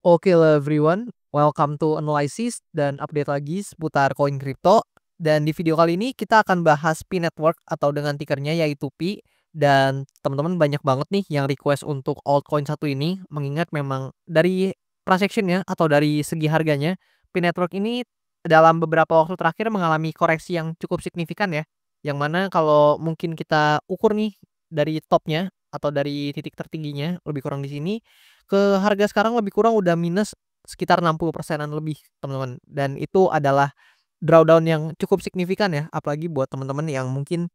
Oke lah everyone, welcome to Analysis dan update lagi seputar koin kripto. Dan di video kali ini kita akan bahas Pi Network atau dengan tickernya yaitu Pi. Dan teman-teman banyak banget nih yang request untuk altcoin satu ini, mengingat memang dari transactionnya atau dari segi harganya, Pi Network ini dalam beberapa waktu terakhir mengalami koreksi yang cukup signifikan ya. Yang mana kalau mungkin kita ukur nih dari topnya atau dari titik tertingginya lebih kurang di sini ke harga sekarang lebih kurang udah minus sekitar 60%-an lebih, teman-teman. Dan itu adalah drawdown yang cukup signifikan ya, apalagi buat teman-teman yang mungkin,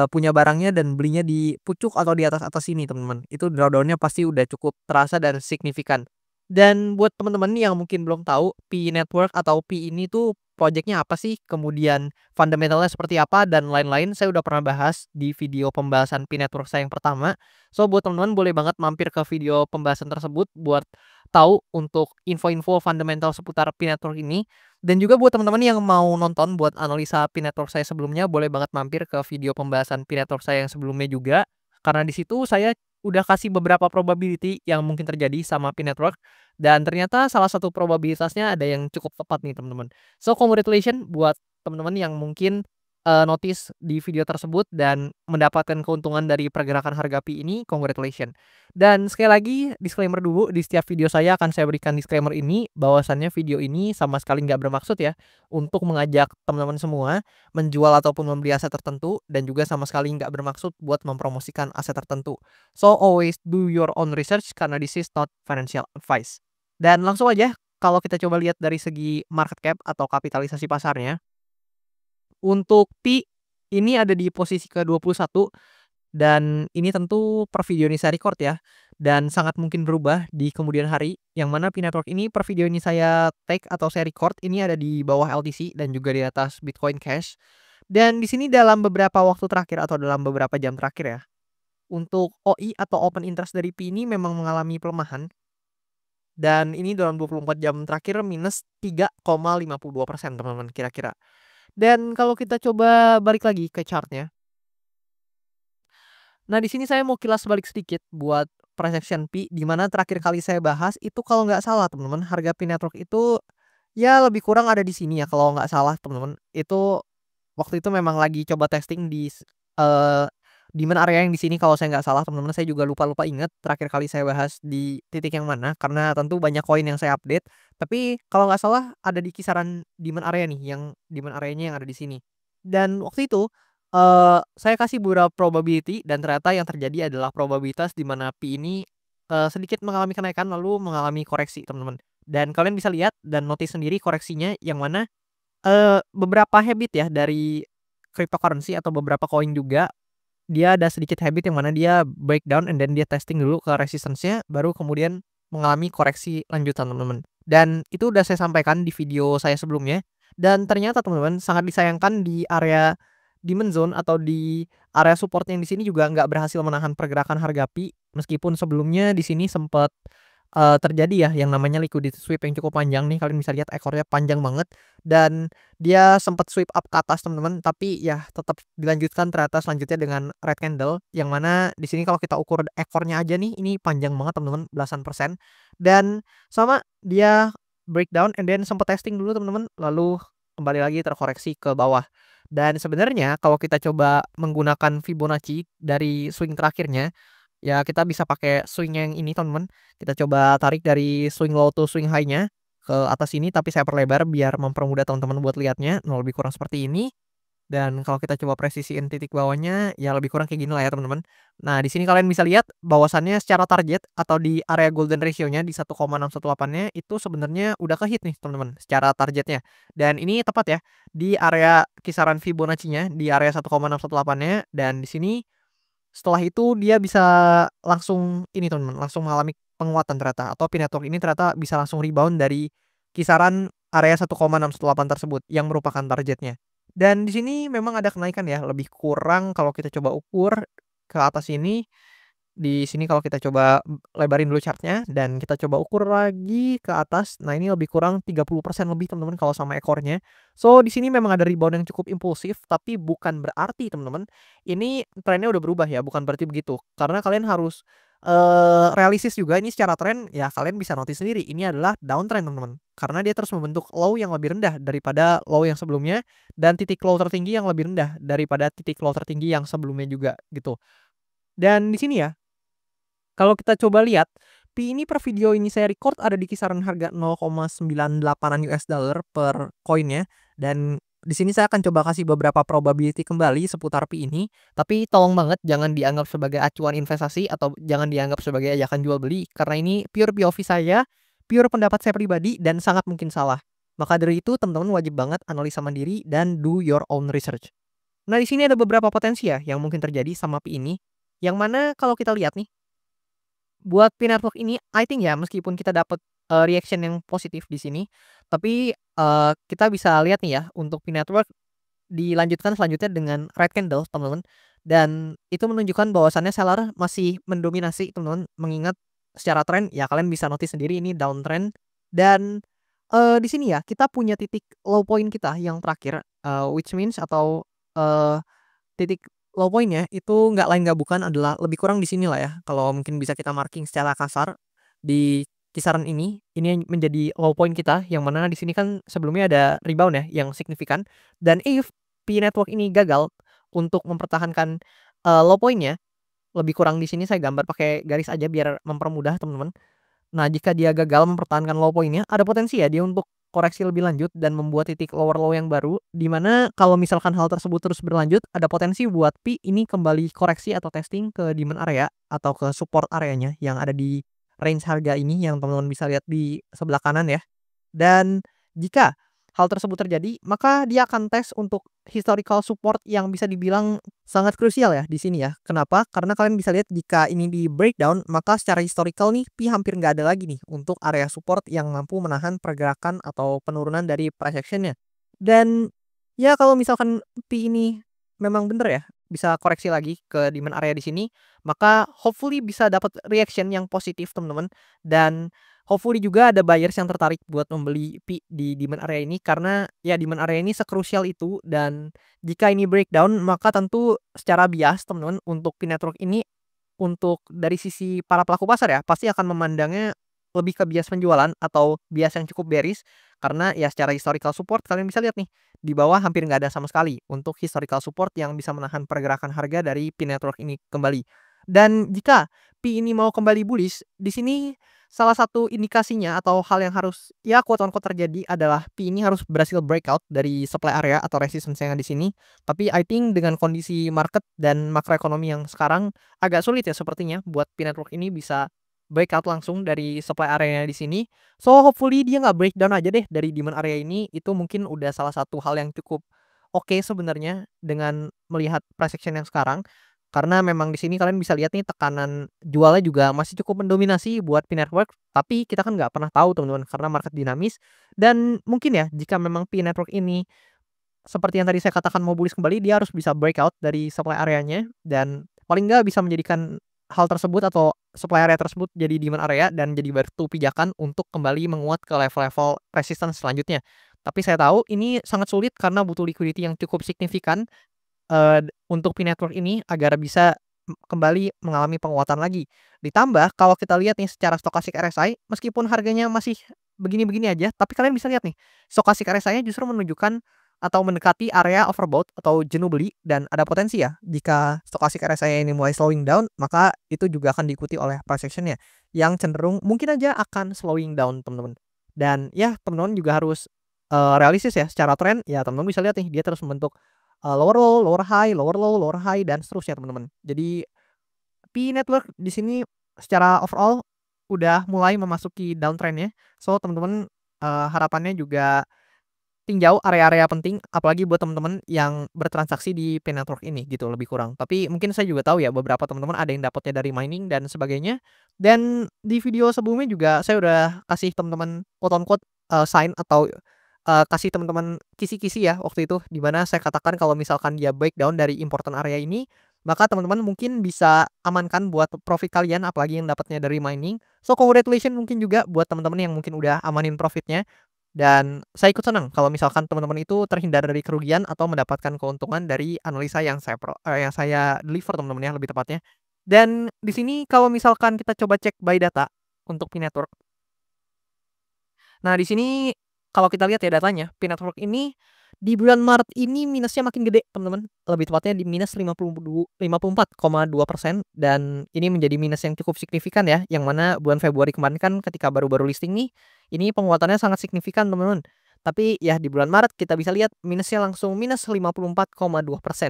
punya barangnya dan belinya di pucuk atau di atas-atas sini, teman-teman. Itu drawdown-nya pasti udah cukup terasa dan signifikan. Dan buat teman-teman yang mungkin belum tahu, Pi Network atau Pi ini tuh project-nya apa sih, kemudian fundamentalnya seperti apa, dan lain-lain, saya udah pernah bahas di video pembahasan Pi Network saya yang pertama. So, buat teman-teman boleh banget mampir ke video pembahasan tersebut buat tahu untuk info-info fundamental seputar Pi Network ini. Dan juga buat teman-teman yang mau nonton buat analisa Pi Network saya sebelumnya, boleh banget mampir ke video pembahasan Pi Network saya yang sebelumnya juga. Karena di situ saya udah kasih beberapa probability yang mungkin terjadi sama Pi Network. Dan ternyata salah satu probabilitasnya ada yang cukup tepat nih teman-teman. So, congratulations buat teman-teman yang mungkin notice di video tersebut dan mendapatkan keuntungan dari pergerakan harga Pi ini, congratulations. Dan sekali lagi disclaimer dulu, di setiap video saya akan saya berikan disclaimer ini bahwasannya video ini sama sekali nggak bermaksud ya untuk mengajak teman-teman semua menjual ataupun membeli aset tertentu, dan juga sama sekali nggak bermaksud buat mempromosikan aset tertentu. So always do your own research karena this is not financial advice. Dan langsung aja kalau kita coba lihat dari segi market cap atau kapitalisasi pasarnya, untuk Pi ini ada di posisi ke-21 dan ini tentu per video ini saya record ya, dan sangat mungkin berubah di kemudian hari, yang mana Pi Network ini per video ini saya take atau saya record ini ada di bawah LTC dan juga di atas Bitcoin Cash. Dan di sini dalam beberapa waktu terakhir atau dalam beberapa jam terakhir ya, untuk OI atau open interest dari Pi ini memang mengalami pelemahan, dan ini dalam 24 jam terakhir minus 3,52% teman-teman kira-kira. Dan kalau kita coba balik lagi ke chartnya. Nah, di sini saya mau kilas balik sedikit buat price action Pi, di mana terakhir kali saya bahas itu kalau nggak salah teman-teman, harga Pi Network itu ya lebih kurang ada di sini ya kalau nggak salah teman-teman. Itu waktu itu memang lagi coba testing di demand area yang di sini kalau saya nggak salah teman-teman. Saya juga lupa ingat terakhir kali saya bahas di titik yang mana, karena tentu banyak koin yang saya update. Tapi kalau nggak salah ada di kisaran demand area nih, yang demand areanya yang ada di sini. Dan waktu itu saya kasih beberapa probability dan ternyata yang terjadi adalah probabilitas di mana Pi ini sedikit mengalami kenaikan lalu mengalami koreksi, teman-teman. Dan kalian bisa lihat dan notice sendiri koreksinya, yang mana beberapa habit ya dari cryptocurrency atau beberapa koin juga, dia ada sedikit habit yang mana dia breakdown and then dia testing dulu ke resistance-nya, baru kemudian mengalami koreksi lanjutan, teman-teman. Dan itu udah saya sampaikan di video saya sebelumnya. Dan ternyata teman-teman sangat disayangkan di area demand zone atau di area support yang di sini juga nggak berhasil menahan pergerakan harga Pi, meskipun sebelumnya di sini sempat terjadi ya yang namanya liquidity sweep yang cukup panjang nih. Kalian bisa lihat ekornya panjang banget dan dia sempat sweep up ke atas, teman-teman, tapi ya tetap dilanjutkan ternyata selanjutnya dengan red candle, yang mana di sini kalau kita ukur ekornya aja nih ini panjang banget, teman-teman, belasan persen. Dan sama dia breakdown and then sempat testing dulu, teman-teman, lalu kembali lagi terkoreksi ke bawah. Dan sebenarnya kalau kita coba menggunakan Fibonacci dari swing terakhirnya, ya kita bisa pakai swing yang ini, teman-teman. Kita coba tarik dari swing low to swing high-nya ke atas ini, tapi saya perlebar biar mempermudah teman-teman buat lihatnya. Nah, lebih kurang seperti ini. Dan kalau kita coba presisiin titik bawahnya, ya lebih kurang kayak gini lah ya teman-teman. Nah, di sini kalian bisa lihat bahwasannya secara target atau di area golden ratio-nya di 1,618-nya itu sebenarnya udah ke hit nih teman-teman secara targetnya. Dan ini tepat ya di area kisaran Fibonacci-nya di area 1,618-nya, dan di sini setelah itu dia bisa langsung ini teman-teman, langsung mengalami penguatan ternyata, atau Pi Network ini ternyata bisa langsung rebound dari kisaran area 1,618 tersebut yang merupakan targetnya. Dan di sini memang ada kenaikan ya, lebih kurang kalau kita coba ukur ke atas ini. Di sini kalau kita coba lebarin dulu chartnya dan kita coba ukur lagi ke atas, nah ini lebih kurang 30% lebih, teman-teman, kalau sama ekornya. So di sini memang ada rebound yang cukup impulsif, tapi bukan berarti, teman-teman, ini trennya udah berubah ya, bukan berarti begitu. Karena kalian harus realistis juga ini secara tren ya kalian bisa notice sendiri ini adalah downtrend teman-teman. Karena dia terus membentuk low yang lebih rendah daripada low yang sebelumnya dan titik low tertinggi yang lebih rendah daripada titik low tertinggi yang sebelumnya juga gitu. Dan di sini ya, kalau kita coba lihat, Pi ini per video ini saya record ada di kisaran harga 0,98-an US dollar per koinnya dan di sini saya akan coba kasih beberapa probability kembali seputar Pi ini, tapi tolong banget jangan dianggap sebagai acuan investasi atau jangan dianggap sebagai ajakan jual beli karena ini pure POV saya, pure pendapat saya pribadi dan sangat mungkin salah. Maka dari itu teman-teman wajib banget analisa mandiri dan do your own research. Nah, di sini ada beberapa potensi ya yang mungkin terjadi sama Pi ini. Yang mana kalau kita lihat nih buat Pi network ini, I think ya meskipun kita dapat, reaction yang positif di sini, tapi, kita bisa lihat nih ya untuk Pi network dilanjutkan selanjutnya dengan red candle teman-teman, dan itu menunjukkan bahwasannya seller masih mendominasi teman-teman, mengingat secara tren ya kalian bisa notice sendiri ini downtrend dan, di sini ya kita punya titik low point kita yang terakhir, which means atau, eee titik low point-nya itu nggak lain nggak bukan adalah lebih kurang di sinilah ya, kalau mungkin bisa kita marking secara kasar di kisaran ini yang menjadi low point kita, yang mana di sini kan sebelumnya ada rebound ya yang signifikan dan if Pi network ini gagal untuk mempertahankan, low point-nya, lebih kurang di sini saya gambar pakai garis aja biar mempermudah teman-teman. Nah, jika dia gagal mempertahankan low point-nya, ada potensi ya dia untuk koreksi lebih lanjut dan membuat titik lower low yang baru, di mana kalau misalkan hal tersebut terus berlanjut, ada potensi buat Pi ini kembali koreksi atau testing ke demand area atau ke support areanya yang ada di range harga ini yang teman-teman bisa lihat di sebelah kanan ya. Dan jika hal tersebut terjadi, maka dia akan tes untuk historical support yang bisa dibilang sangat krusial ya di sini ya. Kenapa? Karena kalian bisa lihat jika ini di breakdown, maka secara historical nih Pi hampir nggak ada lagi nih untuk area support yang mampu menahan pergerakan atau penurunan dari price action-nya. Dan ya kalau misalkan Pi ini memang bener ya bisa koreksi lagi ke demand area di sini, maka hopefully bisa dapat reaction yang positif teman-teman dan hopefully juga ada buyers yang tertarik buat membeli Pi di demand area ini karena ya demand area ini sekrusial itu dan jika ini breakdown maka tentu secara bias teman-teman untuk Pi network ini untuk dari sisi para pelaku pasar ya pasti akan memandangnya lebih ke bias penjualan atau bias yang cukup bearish karena ya secara historical support kalian bisa lihat nih di bawah hampir nggak ada sama sekali untuk historical support yang bisa menahan pergerakan harga dari Pi network ini kembali. Dan jika Pi ini mau kembali bullish, di sini salah satu indikasinya atau hal yang harus ya quote on quote terjadi adalah Pi ini harus berhasil breakout dari supply area atau resistance yang ada di sini. Tapi I think dengan kondisi market dan makroekonomi yang sekarang agak sulit ya sepertinya buat Pi network ini bisa breakout langsung dari supply area di sini. So hopefully dia nggak breakdown aja deh dari demand area ini. Itu mungkin udah salah satu hal yang cukup oke sebenarnya dengan melihat price action yang sekarang. Karena memang di sini kalian bisa lihat nih tekanan jualnya juga masih cukup mendominasi buat Pi network, tapi kita kan nggak pernah tahu teman-teman karena market dinamis dan mungkin ya jika memang Pi network ini seperti yang tadi saya katakan mau bullish kembali, dia harus bisa breakout dari supply areanya dan paling nggak bisa menjadikan hal tersebut atau supply area tersebut jadi demand area dan jadi batu pijakan untuk kembali menguat ke level-level resistance selanjutnya. Tapi saya tahu ini sangat sulit karena butuh liquidity yang cukup signifikan untuk Pi network ini agar bisa kembali mengalami penguatan lagi. Ditambah kalau kita lihat nih secara stokastik RSI meskipun harganya masih begini-begini aja, tapi kalian bisa lihat nih stokastik RSI-nya justru menunjukkan atau mendekati area overbought atau jenuh beli dan ada potensi ya jika stokastik RSI ini mulai slowing down, maka itu juga akan diikuti oleh price action-nya yang cenderung mungkin aja akan slowing down teman-teman. Dan ya teman-teman juga harus, realistis ya secara tren ya teman-teman bisa lihat nih dia terus membentuk lower low, lower high, lower low, lower high, dan seterusnya teman-teman. Jadi Pi network di sini secara overall udah mulai memasuki downtrend-nya. So teman-teman, harapannya juga tinjau area-area penting apalagi buat teman-teman yang bertransaksi di Pi network ini gitu lebih kurang. Tapi mungkin saya juga tahu ya beberapa teman-teman ada yang dapatnya dari mining dan sebagainya. Dan di video sebelumnya juga saya udah kasih teman-teman quote on quote, sign atau kasih teman-teman kisi-kisi ya waktu itu, di mana saya katakan kalau misalkan dia breakdown dari important area ini, maka teman-teman mungkin bisa amankan buat profit kalian apalagi yang dapatnya dari mining. So congratulations mungkin juga buat teman-teman yang mungkin udah amanin profitnya, dan saya ikut senang kalau misalkan teman-teman itu terhindar dari kerugian atau mendapatkan keuntungan dari analisa yang saya deliver teman-teman ya lebih tepatnya. Dan di sini kalau misalkan kita coba cek by data untuk Pi Network. Nah, di sini kalau kita lihat ya datanya, Pi Network ini di bulan Maret ini minusnya makin gede, teman-teman. Lebih tepatnya di minus 54,2% dan ini menjadi minus yang cukup signifikan ya, yang mana bulan Februari kemarin kan ketika baru-baru listing nih, ini penguatannya sangat signifikan, teman-teman. Tapi ya di bulan Maret kita bisa lihat minusnya langsung minus 54,2%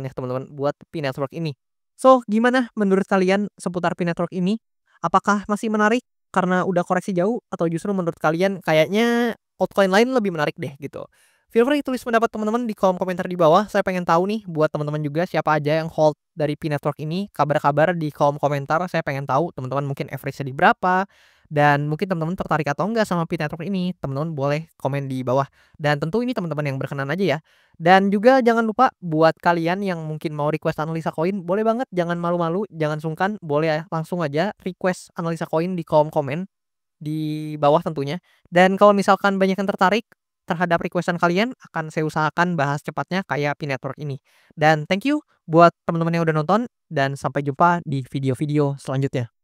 ya, teman-teman, buat Pi Network ini. So, gimana menurut kalian seputar Pi Network ini? Apakah masih menarik karena udah koreksi jauh atau justru menurut kalian kayaknya altcoin lain lebih menarik deh gitu? Feel free tulis pendapat teman-teman di kolom komentar di bawah. Saya pengen tahu nih buat teman-teman juga siapa aja yang hold dari Pi Network ini. Kabar-kabar di kolom komentar. Saya pengen tahu teman-teman mungkin average-nya di berapa dan mungkin teman-teman tertarik atau enggak sama Pi Network ini. Teman-teman boleh komen di bawah. Dan tentu ini teman-teman yang berkenan aja ya. Dan juga jangan lupa buat kalian yang mungkin mau request analisa koin, boleh banget, jangan malu-malu, jangan sungkan, boleh langsung aja request analisa koin di kolom komen di bawah tentunya. Dan kalau misalkan banyak yang tertarik terhadap requestan kalian, akan saya usahakan bahas cepatnya kayak Pi Network ini. Dan thank you buat teman-teman yang udah nonton dan sampai jumpa di video-video selanjutnya.